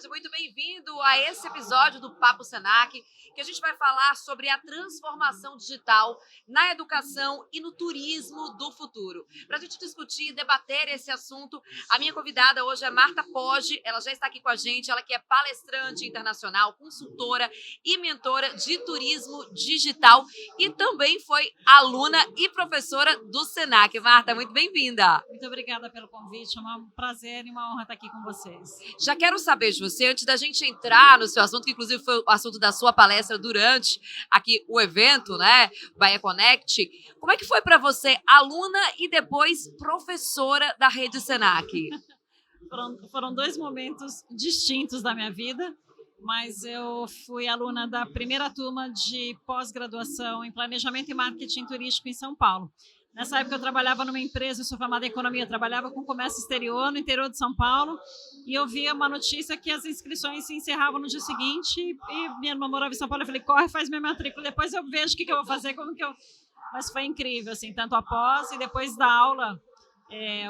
seja muito bem-vindo a esse episódio do Papo Senac, que a gente vai falar sobre a transformação digital na educação e no turismo do futuro. Para a gente discutir e debater esse assunto, a minha convidada hoje é Marta Poggi, ela já está aqui com a gente, ela que é palestrante internacional, consultora e mentora de turismo digital e também foi aluna e professora do Senac. Marta, muito bem-vinda. Muito obrigada pelo convite, é um prazer e uma honra estar aqui com vocês. Já quero saber de você, antes da gente entrar no seu assunto, que inclusive foi o assunto da sua palestra durante aqui o evento, né, Bahia Connect, como é que foi para você, aluna e depois professora da Rede Senac? Foram dois momentos distintos da minha vida, mas eu fui aluna da primeira turma de pós-graduação em Planejamento e Marketing Turístico em São Paulo. Nessa época eu trabalhava numa empresa, eu sou formada em economia, eu trabalhava com comércio exterior no interior de São Paulo e eu via uma notícia que as inscrições se encerravam no dia seguinte e minha irmã morava em São Paulo, eu falei, corre, faz minha matrícula, depois eu vejo o que eu vou fazer, Mas foi incrível, assim, tanto após e depois da aula,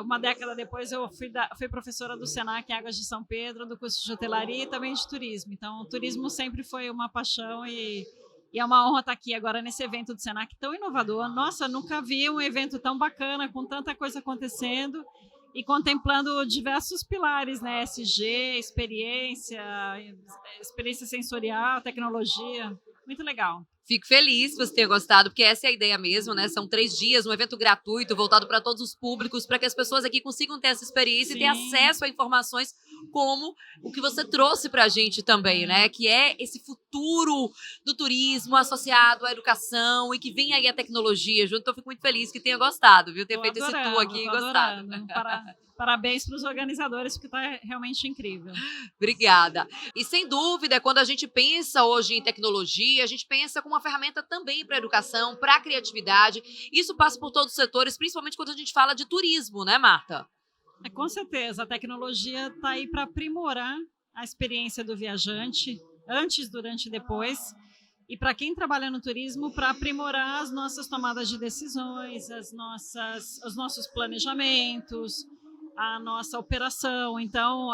uma década depois eu fui professora do Senac Águas de São Pedro, do curso de hotelaria e também de turismo. Então, o turismo sempre foi uma paixão e é uma honra estar aqui agora nesse evento do Senac tão inovador. Nossa, nunca vi um evento tão bacana, com tanta coisa acontecendo e contemplando diversos pilares, né? ESG, experiência sensorial, tecnologia. Muito legal. Fico feliz que você tenha gostado, porque essa é a ideia mesmo, né? São 3 dias, um evento gratuito, voltado para todos os públicos, para que as pessoas aqui consigam ter essa experiência e ter acesso a informações como o que você trouxe para a gente também, né? Que é esse futuro do turismo associado à educação e que vem aí a tecnologia junto. Então, eu fico muito feliz que tenha gostado, viu? Ter feito esse tour aqui e gostado. Parabéns para os organizadores, porque está realmente incrível. Obrigada. E sem dúvida, quando a gente pensa hoje em tecnologia, a gente pensa como uma ferramenta também para a educação, para a criatividade. Isso passa por todos os setores, principalmente quando a gente fala de turismo, né, Marta? Com certeza, a tecnologia está aí para aprimorar a experiência do viajante, antes, durante e depois. E para quem trabalha no turismo, para aprimorar as nossas tomadas de decisões, os nossos planejamentos, a nossa operação. Então,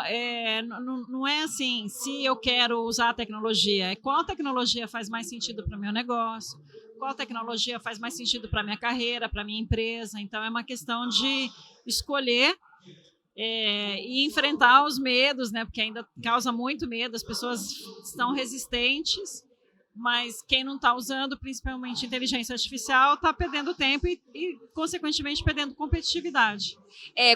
não é assim, se eu quero usar a tecnologia, é qual tecnologia faz mais sentido para o meu negócio, qual tecnologia faz mais sentido para a minha carreira, para a minha empresa. Então, é uma questão de escolher e enfrentar os medos, né? Porque ainda causa muito medo, as pessoas estão resistentes, mas quem não está usando, principalmente inteligência artificial, está perdendo tempo e, consequentemente, perdendo competitividade.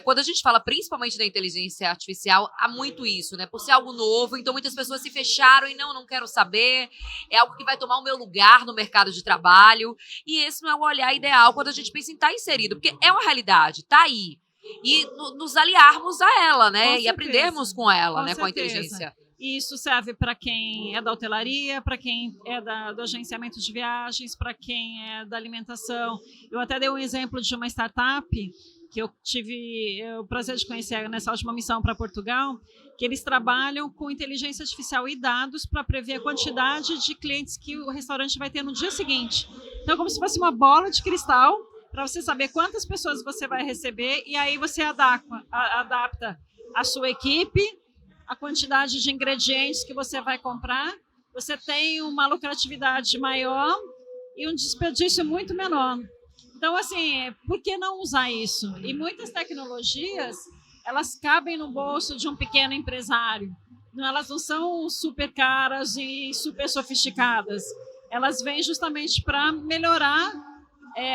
Quando a gente fala principalmente da inteligência artificial, há muito isso, né? Por ser algo novo, então muitas pessoas se fecharam e não quero saber, é algo que vai tomar o meu lugar no mercado de trabalho, e esse não é o olhar ideal quando a gente pensa em estar inserido, porque é uma realidade, está aí. E nos aliarmos a ela, né? E aprendermos com ela, né? Com a inteligência. E isso serve para quem é da hotelaria, para quem é do agenciamento de viagens, para quem é da alimentação. Eu até dei um exemplo de uma startup que eu tive o prazer de conhecer nessa última missão para Portugal, que eles trabalham com inteligência artificial e dados para prever a quantidade de clientes que o restaurante vai ter no dia seguinte. Então, é como se fosse uma bola de cristal para você saber quantas pessoas você vai receber e aí você adapta a sua equipe, a quantidade de ingredientes que você vai comprar, você tem uma lucratividade maior e um desperdício muito menor. Então, assim, por que não usar isso? E muitas tecnologias, elas cabem no bolso de um pequeno empresário. Elas não são super caras e super sofisticadas. Elas vêm justamente para melhorar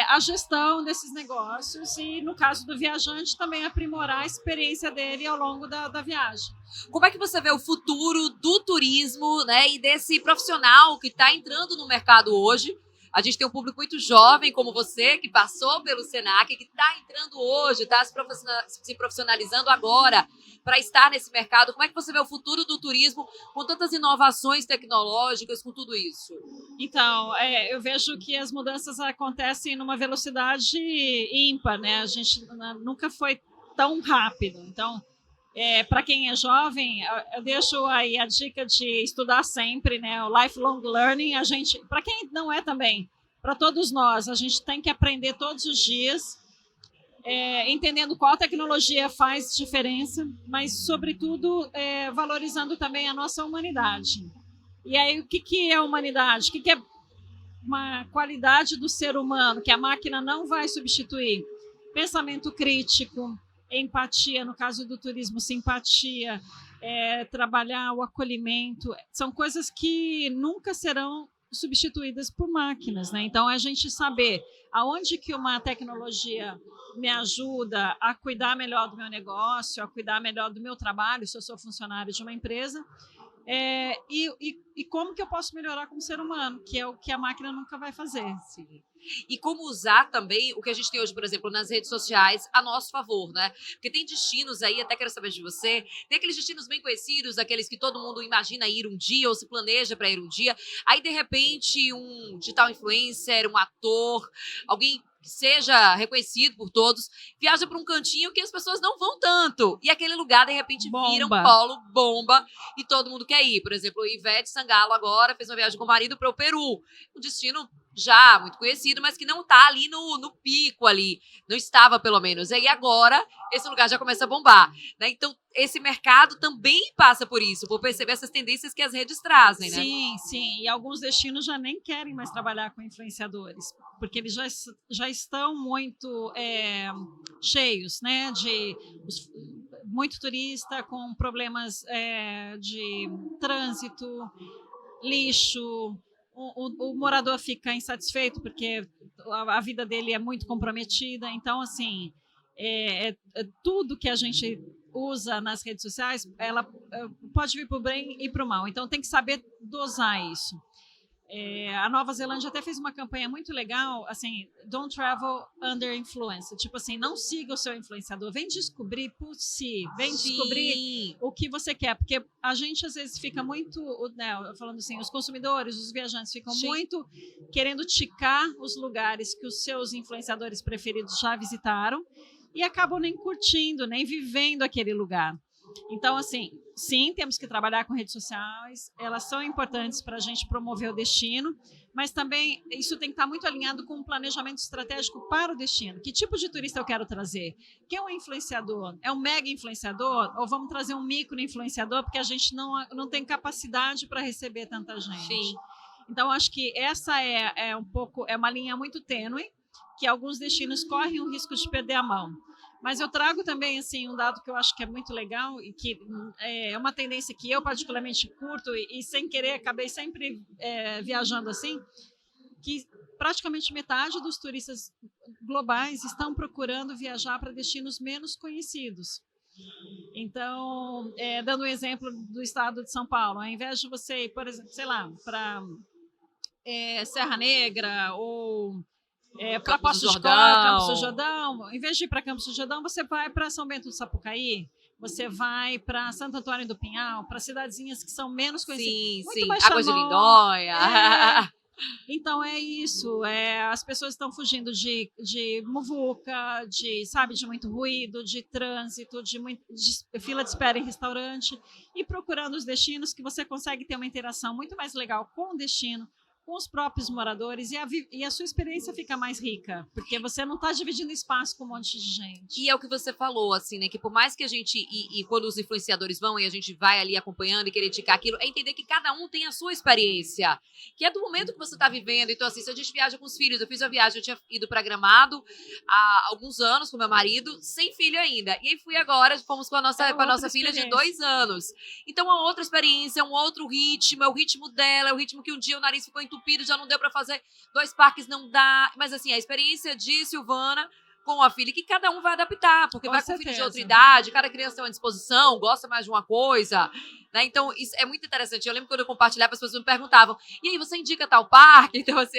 a gestão desses negócios e, no caso do viajante, também aprimorar a experiência dele ao longo da viagem. Como é que você vê o futuro do turismo, né, e desse profissional que está entrando no mercado hoje? A gente tem um público muito jovem, como você, que passou pelo Senac, que está entrando hoje, está se profissionalizando agora para estar nesse mercado. Como é que você vê o futuro do turismo com tantas inovações tecnológicas, com tudo isso? Então, eu vejo que as mudanças acontecem numa velocidade ímpar, né? A gente nunca foi tão rápido. Então, para quem é jovem, eu deixo aí a dica de estudar sempre, né? O lifelong learning, para quem não é também, para todos nós, a gente tem que aprender todos os dias. entendendo qual tecnologia faz diferença, mas, sobretudo, valorizando também a nossa humanidade. E aí, o que é a humanidade? O que é uma qualidade do ser humano que a máquina não vai substituir? Pensamento crítico, empatia, no caso do turismo, simpatia, trabalhar o acolhimento, são coisas que nunca serão substituídas por máquinas, né? Então, a gente saber aonde que uma tecnologia me ajuda a cuidar melhor do meu negócio, a cuidar melhor do meu trabalho, se eu sou funcionário de uma empresa, e como que eu posso melhorar como ser humano, que é o que a máquina nunca vai fazer. Sim. E como usar também o que a gente tem hoje, por exemplo, nas redes sociais a nosso favor, né? Porque tem destinos aí, até quero saber de você, tem aqueles destinos bem conhecidos, aqueles que todo mundo imagina ir um dia ou se planeja para ir um dia, aí de repente um digital influencer, um ator, alguém que seja reconhecido por todos, viaja para um cantinho que as pessoas não vão tanto. E aquele lugar, de repente, vira um polo bomba e todo mundo quer ir. Por exemplo, Ivete Sangalo agora fez uma viagem com o marido para o Peru. Um destino já muito conhecido, mas que não está ali no pico ali. Não estava, pelo menos. E aí agora, esse lugar já começa a bombar, né? Então, esse mercado também passa por isso, por perceber essas tendências que as redes trazem, né? Sim, sim. E alguns destinos já nem querem mais trabalhar com influenciadores, porque eles já estão muito cheios, né? Muito turista com problemas de trânsito, lixo. O morador fica insatisfeito porque a vida dele é muito comprometida. Então, assim, tudo que a gente usa nas redes sociais, ela pode vir para o bem e para o mal. Então, tem que saber dosar isso. A Nova Zelândia até fez uma campanha muito legal, assim, don't travel under influence. Tipo assim, não siga o seu influenciador, vem descobrir por si, vem descobrir o que você quer, porque a gente às vezes fica muito, né, falando assim, os consumidores, os viajantes ficam muito querendo ticar os lugares que os seus influenciadores preferidos já visitaram e acabam nem curtindo, nem vivendo aquele lugar. Então, assim, sim, temos que trabalhar com redes sociais, elas são importantes para a gente promover o destino, mas também isso tem que estar muito alinhado com um planejamento estratégico para o destino. Que tipo de turista eu quero trazer? Quem é um influenciador? É um mega influenciador? Ou vamos trazer um micro influenciador, porque a gente não tem capacidade para receber tanta gente? Sim. Então, acho que essa é uma linha muito tênue, que alguns destinos correm o risco de perder a mão. Mas eu trago também assim um dado que eu acho que é muito legal e que é uma tendência que eu particularmente curto e sem querer acabei sempre viajando assim, que praticamente metade dos turistas globais estão procurando viajar para destinos menos conhecidos. Então, dando um exemplo do estado de São Paulo, ao invés de você ir, por exemplo, sei lá, para Serra Negra ou para Poços de Caldas, Campos do Jordão, em vez de ir para Campos do Jordão, você vai para São Bento do Sapucaí, você vai para Santo Antônio do Pinhal, para cidadezinhas que são menos conhecidas. Sim, sim. Águas de Lindóia. Então é isso, as pessoas estão fugindo de muvuca, de muito ruído, de trânsito, de fila de espera em restaurante e procurando os destinos que você consegue ter uma interação muito mais legal com o destino, com os próprios moradores e a sua experiência fica mais rica, porque você não está dividindo espaço com um monte de gente. E é o que você falou, assim, né, que por mais que a gente, e quando os influenciadores vão e a gente vai ali acompanhando e querer criticar aquilo, é entender que cada um tem a sua experiência, que é do momento que você está vivendo. Então, assim, se a gente viaja com os filhos, eu fiz uma viagem, eu tinha ido para Gramado há alguns anos com meu marido, sem filho ainda, e aí fui agora, fomos com a nossa filha de 2 anos. Então, uma outra experiência, um outro ritmo, é o ritmo dela, é o ritmo que um dia o nariz ficou entupido, já não deu para fazer 2 parques, não dá. Mas assim, a experiência de Silvana com a filha, que cada um vai adaptar, porque vai com filho de outra idade, cada criança tem uma disposição, gosta mais de uma coisa, né? Então, isso é muito interessante. Eu lembro quando eu compartilhava, as pessoas me perguntavam, e aí, você indica tal parque? Então, assim,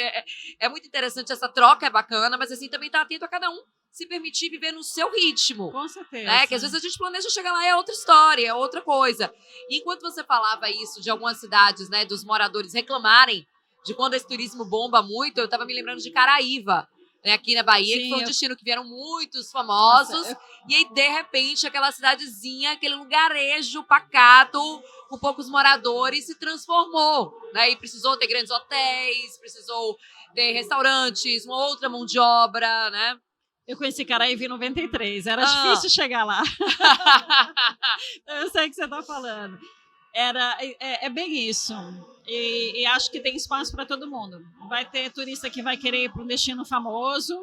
é muito interessante, essa troca é bacana, mas assim, também tá atento a cada um se permitir viver no seu ritmo. Com certeza. Né? Que às vezes a gente planeja chegar lá, é outra história, é outra coisa. E enquanto você falava isso de algumas cidades, né, dos moradores reclamarem de quando esse turismo bomba muito, eu estava me lembrando de Caraíva, né, aqui na Bahia, que foi um destino que vieram muitos famosos, e aí, de repente, aquela cidadezinha, aquele lugarejo pacato, com poucos moradores, se transformou, né, e precisou ter grandes hotéis, precisou ter restaurantes, uma outra mão de obra, né? Eu conheci Caraíva em 93, era difícil chegar lá. Eu sei o que você está falando. É bem isso. E acho que tem espaço para todo mundo. Vai ter turista que vai querer ir para um destino famoso,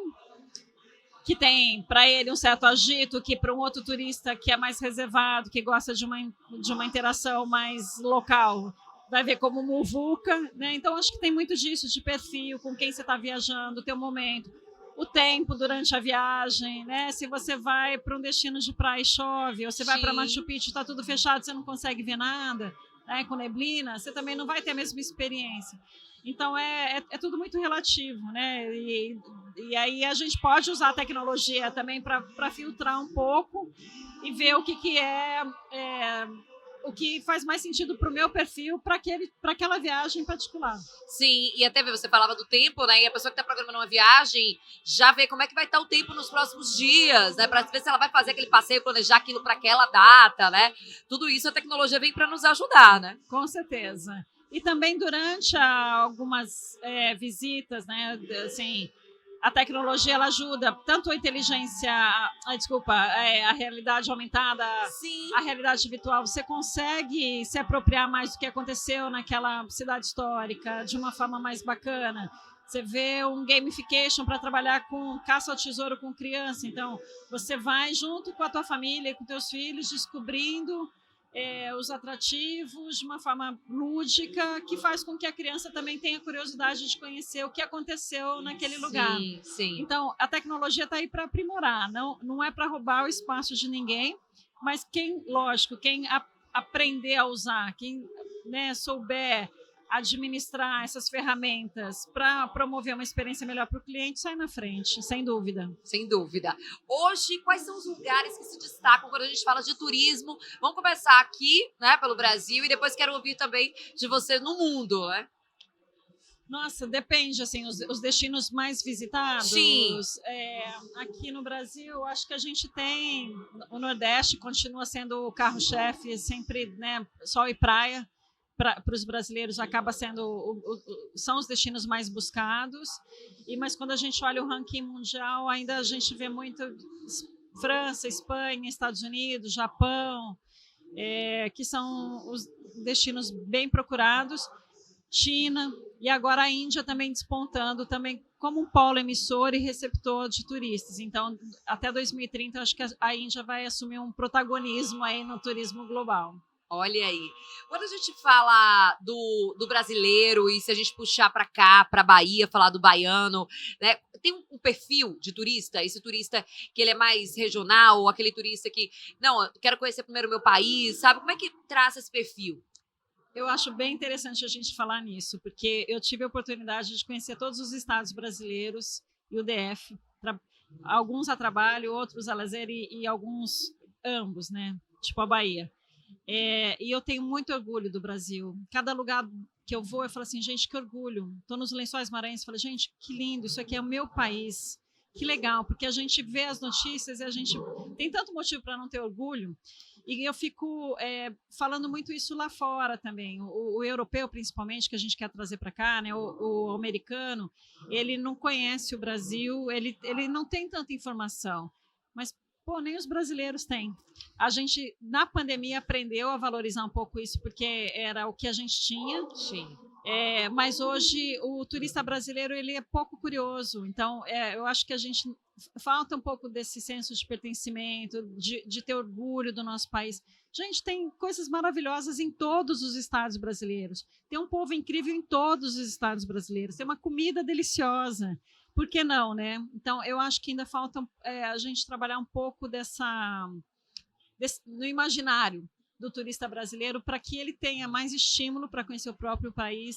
que tem para ele um certo agito, que para um outro turista que é mais reservado, que gosta de uma interação mais local, vai ver como muvuca, né? Então acho que tem muito disso, de perfil, com quem você está viajando, o teu momento, o tempo durante a viagem, né? Se você vai para um destino de praia e chove, ou você vai para Machu Picchu, está tudo fechado, você não consegue ver nada, né? Com neblina, você também não vai ter a mesma experiência. Então é tudo muito relativo, né? E aí a gente pode usar a tecnologia também para filtrar um pouco e ver o que é o que faz mais sentido para o meu perfil, para aquela viagem em particular. Sim, e até você falava do tempo, né? E a pessoa que está programando uma viagem já vê como é que vai estar o tempo nos próximos dias, né? Para ver se ela vai fazer aquele passeio, planejar aquilo para aquela data, né? Tudo isso a tecnologia vem para nos ajudar, né? Com certeza. E também durante algumas visitas, né? Assim, a tecnologia ela ajuda tanto a inteligência, a realidade aumentada, Sim. A realidade virtual. Você consegue se apropriar mais do que aconteceu naquela cidade histórica de uma forma mais bacana. Você vê um gamification para trabalhar com caça ao tesouro com criança. Então, você vai junto com a tua família, com teus filhos, descobrindo os atrativos de uma forma lúdica, que faz com que a criança também tenha curiosidade de conhecer o que aconteceu naquele lugar. Sim. Então, a tecnologia está aí para aprimorar, não é para roubar o espaço de ninguém, mas quem aprender a usar, quem souber administrar essas ferramentas para promover uma experiência melhor para o cliente, sai na frente, sem dúvida. Sem dúvida. Hoje, quais são os lugares que se destacam quando a gente fala de turismo? Vamos começar aqui, né, pelo Brasil, e depois quero ouvir também de você no mundo, né? Nossa, depende, assim, os destinos mais visitados. Sim. Aqui no Brasil, acho que a gente tem, o Nordeste continua sendo o carro-chefe, sempre, né, sol e praia. Para os brasileiros acaba sendo são os destinos mais buscados, mas quando a gente olha o ranking mundial, ainda a gente vê muito França, Espanha, Estados Unidos, Japão, que são os destinos bem procurados, China, e agora a Índia também despontando também como um polo emissor e receptor de turistas. Então, até 2030, acho que a Índia vai assumir um protagonismo aí no turismo global. Olha aí. Quando a gente fala do brasileiro e se a gente puxar para cá, para Bahia, falar do baiano, né? Tem um perfil de turista, esse turista que ele é mais regional, ou aquele turista que, não, eu quero conhecer primeiro o meu país, sabe? Como é que traça esse perfil? Eu acho bem interessante a gente falar nisso, porque eu tive a oportunidade de conhecer todos os estados brasileiros e o DF, alguns a trabalho, outros a lazer e alguns ambos, né? Tipo a Bahia. E eu tenho muito orgulho do Brasil. Cada lugar que eu vou, eu falo assim, gente, que orgulho. Estou nos Lençóis Maranhenses, falo, gente, que lindo, isso aqui é o meu país. Que legal, porque a gente vê as notícias e a gente tem tanto motivo para não ter orgulho. E eu fico falando muito isso lá fora também. O europeu, principalmente, que a gente quer trazer para cá, né? O americano, ele não conhece o Brasil, ele não tem tanta informação. Mas nem os brasileiros têm. A gente, na pandemia, aprendeu a valorizar um pouco isso, porque era o que a gente tinha. Sim. Mas hoje, o turista brasileiro ele é pouco curioso. Então, eu acho que a gente falta um pouco desse senso de pertencimento, de ter orgulho do nosso país. Gente, tem coisas maravilhosas em todos os estados brasileiros. Tem um povo incrível em todos os estados brasileiros. Tem uma comida deliciosa. Por que não, né? Então, eu acho que ainda falta a gente trabalhar um pouco no imaginário do turista brasileiro para que ele tenha mais estímulo para conhecer o próprio país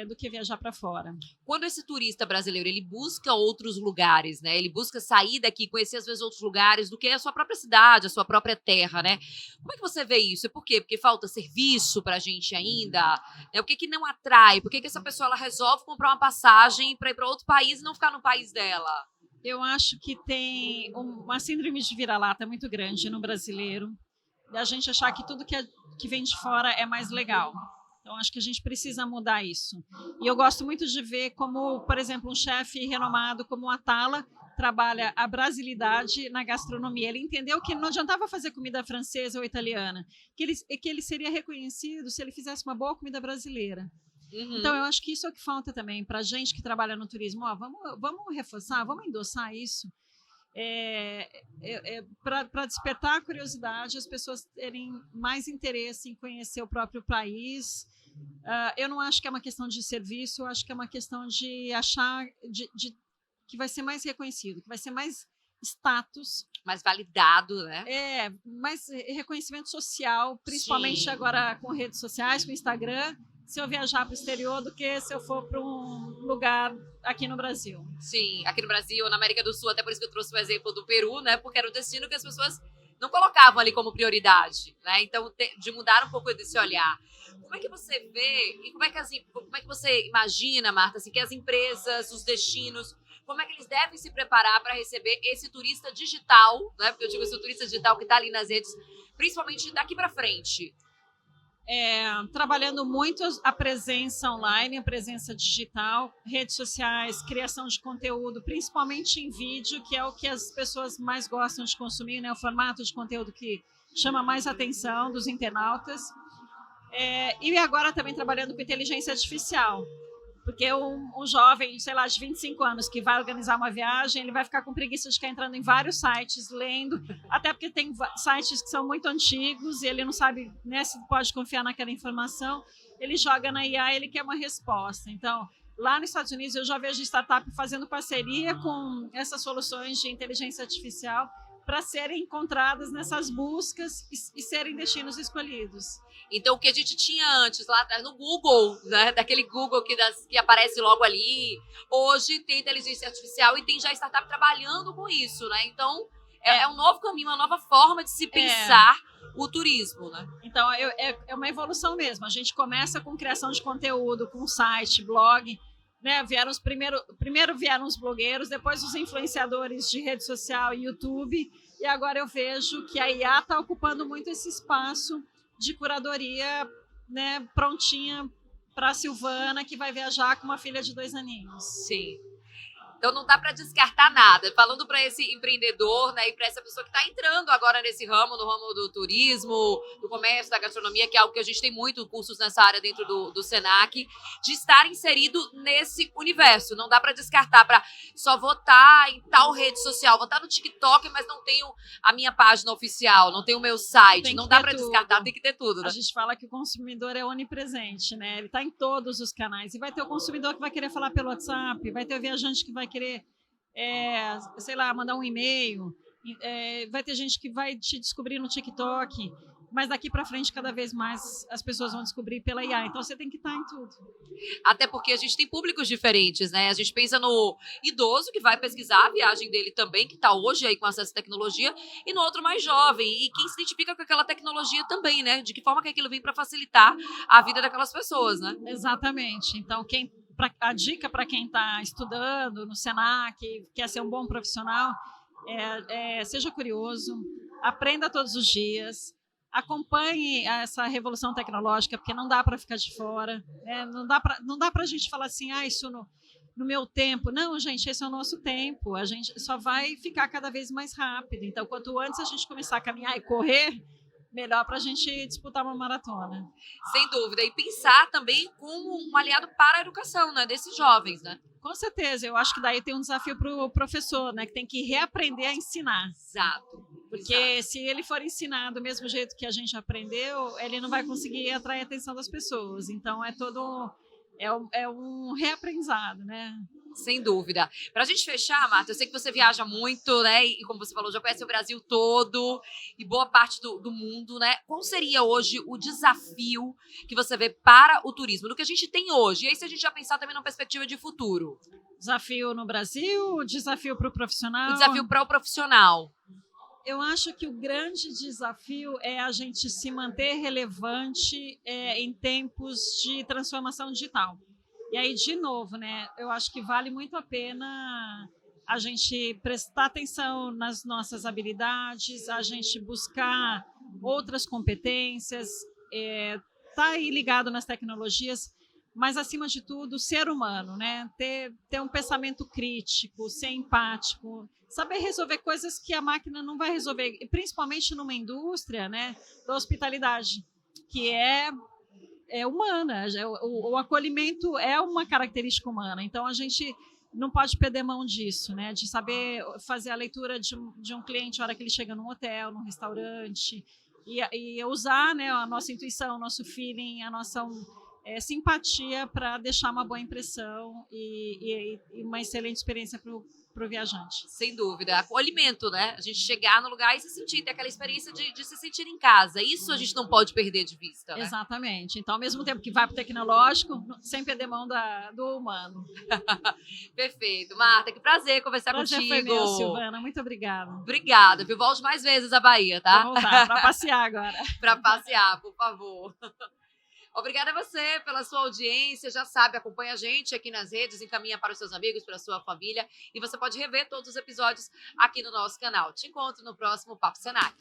do que viajar para fora. Quando esse turista brasileiro ele busca outros lugares, né? Ele busca sair daqui, conhecer às vezes outros lugares do que a sua própria cidade, a sua própria terra, né? Como é que você vê isso? Por quê? Porque falta serviço para a gente ainda? O que não atrai? Por que essa pessoa ela resolve comprar uma passagem para ir para outro país e não ficar no país dela? Eu acho que tem uma síndrome de vira-lata muito grande no brasileiro, da gente achar que tudo que vem de fora é mais legal. Então, acho que a gente precisa mudar isso. E eu gosto muito de ver como, por exemplo, um chefe renomado como o Atala trabalha a brasilidade na gastronomia. Ele entendeu que não adiantava fazer comida francesa ou italiana, que ele seria reconhecido se ele fizesse uma boa comida brasileira. Então, eu acho que isso é o que falta também para a gente que trabalha no turismo. Ó, vamos reforçar, vamos endossar isso, para despertar a curiosidade, as pessoas terem mais interesse em conhecer o próprio país. Eu não acho que é uma questão de serviço, eu acho que é uma questão de achar que vai ser mais reconhecido, que vai ser mais status. Mais validado, né? Mais reconhecimento social, principalmente agora com redes sociais, com Instagram, se eu viajar para o exterior do que se eu for para um lugar aqui no Brasil. Sim, aqui no Brasil, na América do Sul, até por isso que eu trouxe o exemplo do Peru, né? Porque era o destino que as pessoas não colocavam ali como prioridade, né? Então, de mudar um pouco desse olhar. Como é que você vê e como é que você imagina, Marta, assim, que as empresas, os destinos, como é que eles devem se preparar para receber esse turista digital, né? Porque eu digo esse turista digital que está ali nas redes, principalmente daqui para frente. Trabalhando muito a presença online, a presença digital, redes sociais, criação de conteúdo, principalmente em vídeo, que é o que as pessoas mais gostam de consumir, né? O formato de conteúdo que chama mais atenção dos internautas. E agora também trabalhando com inteligência artificial, porque um jovem, sei lá, de 25 anos que vai organizar uma viagem, ele vai ficar com preguiça de ficar entrando em vários sites, lendo, até porque tem sites que são muito antigos e ele não sabe, né, se pode confiar naquela informação. Ele joga na IA, ele quer uma resposta. Então, lá nos Estados Unidos, eu já vejo startup fazendo parceria com essas soluções de inteligência artificial para serem encontradas nessas buscas e serem destinos escolhidos. Então, o que a gente tinha antes, lá atrás, no Google, né? Daquele Google que aparece logo ali, hoje tem inteligência artificial e tem já startup trabalhando com isso, né? Então, é um novo caminho, uma nova forma de se pensar o turismo, né? Então, é uma evolução mesmo. A gente começa com criação de conteúdo, com site, blog, né? Primeiro vieram os blogueiros, depois os influenciadores de rede social e YouTube, e agora eu vejo que a IA está ocupando muito esse espaço de curadoria, né, prontinha para a Silvana, que vai viajar com uma filha de 2 aninhos. Sim. Então não dá para descartar nada. Falando para esse empreendedor, né, e para essa pessoa que está entrando agora nesse ramo, no ramo do turismo, do comércio, da gastronomia, que é algo que a gente tem muito cursos nessa área dentro do Senac, de estar inserido nesse universo. Não dá para descartar para só votar em tal rede social, votar no TikTok, mas não tenho a minha página oficial, não tenho o meu site. Não dá para descartar, tem que ter tudo, né? A gente fala que o consumidor é onipresente, né? Ele está em todos os canais. E vai ter o consumidor que vai querer falar pelo WhatsApp, vai ter o viajante que vai querer, sei lá, mandar um e-mail, vai ter gente que vai te descobrir no TikTok, mas daqui para frente cada vez mais as pessoas vão descobrir pela IA, então você tem que estar em tudo. Até porque a gente tem públicos diferentes, né? A gente pensa no idoso que vai pesquisar a viagem dele também, que está hoje aí com acesso à tecnologia, e no outro mais jovem, e quem se identifica com aquela tecnologia também, né? De que forma que aquilo vem para facilitar a vida daquelas pessoas, né? Exatamente. Então, a dica para quem está estudando no Senac, quer ser um bom profissional, seja curioso, aprenda todos os dias, acompanhe essa revolução tecnológica, porque não dá para ficar de fora, né? Não dá para a gente falar assim, isso no meu tempo. Não, gente, esse é o nosso tempo, a gente só vai ficar cada vez mais rápido. Então, quanto antes a gente começar a caminhar e correr, melhor para a gente disputar uma maratona. Sem dúvida. E pensar também como um aliado para a educação, né, desses jovens, né? Com certeza. Eu acho que daí tem um desafio para o professor, né, que tem que reaprender a ensinar. Exato. Porque se ele for ensinar do mesmo jeito que a gente aprendeu, ele não vai conseguir atrair a atenção das pessoas. Então, é um reaprendizado, né? Sem dúvida. Para a gente fechar, Marta, eu sei que você viaja muito, né? E como você falou, já conhece o Brasil todo e boa parte do mundo, né? Qual seria hoje o desafio que você vê para o turismo, do que a gente tem hoje? E aí, se a gente já pensar também numa perspectiva de futuro. Desafio no Brasil, desafio para o profissional? O desafio para o profissional. Eu acho que o grande desafio é a gente se manter relevante em tempos de transformação digital. E aí, de novo, né, eu acho que vale muito a pena a gente prestar atenção nas nossas habilidades, a gente buscar outras competências, tá aí ligado nas tecnologias, mas acima de tudo, ser humano, né? Ter um pensamento crítico, ser empático, saber resolver coisas que a máquina não vai resolver, e principalmente numa indústria, né, da hospitalidade, que é humana. O acolhimento é uma característica humana, então a gente não pode perder mão disso, né? De saber fazer a leitura de um cliente na hora que ele chega num hotel, num restaurante, e usar, né, a nossa intuição, o nosso feeling, a nossa simpatia para deixar uma boa impressão e uma excelente experiência para o viajante. Sem dúvida. Acolhimento, né? A gente chegar no lugar e se sentir, ter aquela experiência de se sentir em casa. Isso a gente não pode perder de vista, né? Exatamente. Então, ao mesmo tempo que vai para o tecnológico, sem perder mão do humano. Perfeito. Marta, que prazer conversar Prazer contigo. foi meu, Silvana. Muito obrigada. Obrigada, viu? Volte mais vezes à Bahia, tá? Vou voltar para passear agora. Para passear, por favor. Obrigada a você pela sua audiência. Já sabe, acompanha a gente aqui nas redes, encaminha para os seus amigos, para a sua família. E você pode rever todos os episódios aqui no nosso canal. Te encontro no próximo Papo Senac.